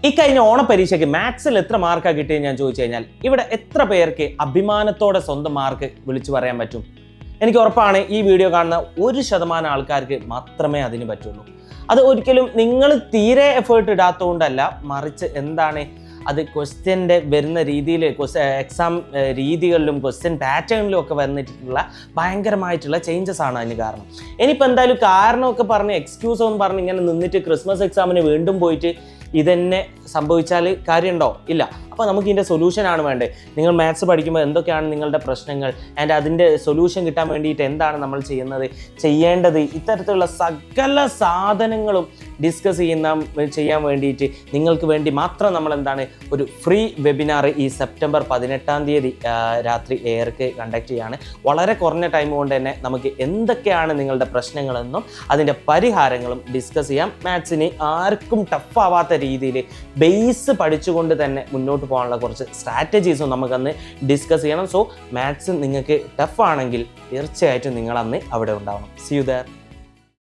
ഈ കഴിഞ്ഞ ഓണപരീക്ഷയ്ക്ക് മാത്സിൽ എത്ര മാർക്കാണ് കിട്ടിയെന്ന് ഞാൻ ചോദിച്ചു കഴിഞ്ഞാൽ ഇവിടെ എത്ര പേർക്ക് അഭിമാനത്തോടെ സ്വന്തം മാർക്ക് വിളിച്ചു പറയാൻ പറ്റും? എനിക്ക് ഉറപ്പാണ് ഈ വീഡിയോ കാണുന്ന 1% ആൾക്കാർക്ക് മാത്രമേ അതിന് പറ്റുള്ളൂ. അത് ഒരിക്കലും നിങ്ങൾ തീരെ എഫേർട്ട് ഇടാത്തതുകൊണ്ടല്ല, മറിച്ച് എന്താണ് അത് ക്വസ്റ്റ്യൻ്റെ വരുന്ന രീതിയിൽ എക്സാം രീതികളിലും ക്വസ്റ്റ്യൻ പാറ്റേണിലും ഒക്കെ വന്നിട്ടുള്ള ഭയങ്കരമായിട്ടുള്ള ചേഞ്ചസ് ആണ് അതിന് കാരണം. ഇനിയിപ്പോൾ എന്തായാലും കാരണമൊക്കെ പറഞ്ഞ് എക്സ്ക്യൂസ് ഒന്നും പറഞ്ഞ് ഇങ്ങനെ നിന്നിട്ട് ക്രിസ്മസ് എക്സാമിന് വീണ്ടും പോയിട്ട് ഇതന്നെ സംഭവിച്ചാൽ കാര്യമുണ്ടോ? ഇല്ല. അപ്പോൾ നമുക്ക് ഇതിൻ്റെ സൊല്യൂഷനാണ് വേണ്ടത്. നിങ്ങൾ മാത്സ് പഠിക്കുമ്പോൾ എന്തൊക്കെയാണ് നിങ്ങളുടെ പ്രശ്നങ്ങൾ ആൻഡ് അതിൻ്റെ സൊല്യൂഷൻ കിട്ടാൻ വേണ്ടിയിട്ട് എന്താണ് നമ്മൾ ചെയ്യേണ്ടത്, ഇത്തരത്തിലുള്ള സകല സാധനങ്ങളും ഡിസ്കസ് ചെയ്യാൻ വേണ്ടിയിട്ട് നിങ്ങൾക്ക് വേണ്ടി മാത്രം നമ്മൾ എന്താണ് ഒരു ഫ്രീ വെബിനാർ ഈ സെപ്റ്റംബർ 18 രാത്രി എയർക്ക് കണ്ടക്ട് ചെയ്യാണ്. വളരെ കുറഞ്ഞ ടൈം കൊണ്ട് തന്നെ നമുക്ക് എന്തൊക്കെയാണ് നിങ്ങളുടെ പ്രശ്നങ്ങളെന്നും അതിൻ്റെ പരിഹാരങ്ങളും ഡിസ്കസ് ചെയ്യാം. മാത്സിന് ആർക്കും ടഫ് ആവാത്ത രീതിയിൽ ബേസ് പഠിച്ചുകൊണ്ട് തന്നെ മുന്നോട്ട് പോകാനുള്ള കുറച്ച് സ്ട്രാറ്റജീസും നമുക്കന്ന് ഡിസ്കസ് ചെയ്യണം. സോ മാത്സ് നിങ്ങൾക്ക് ടഫ് ആണെങ്കിൽ തീർച്ചയായിട്ടും നിങ്ങളന്ന് അവിടെ ഉണ്ടാവണം. See you there.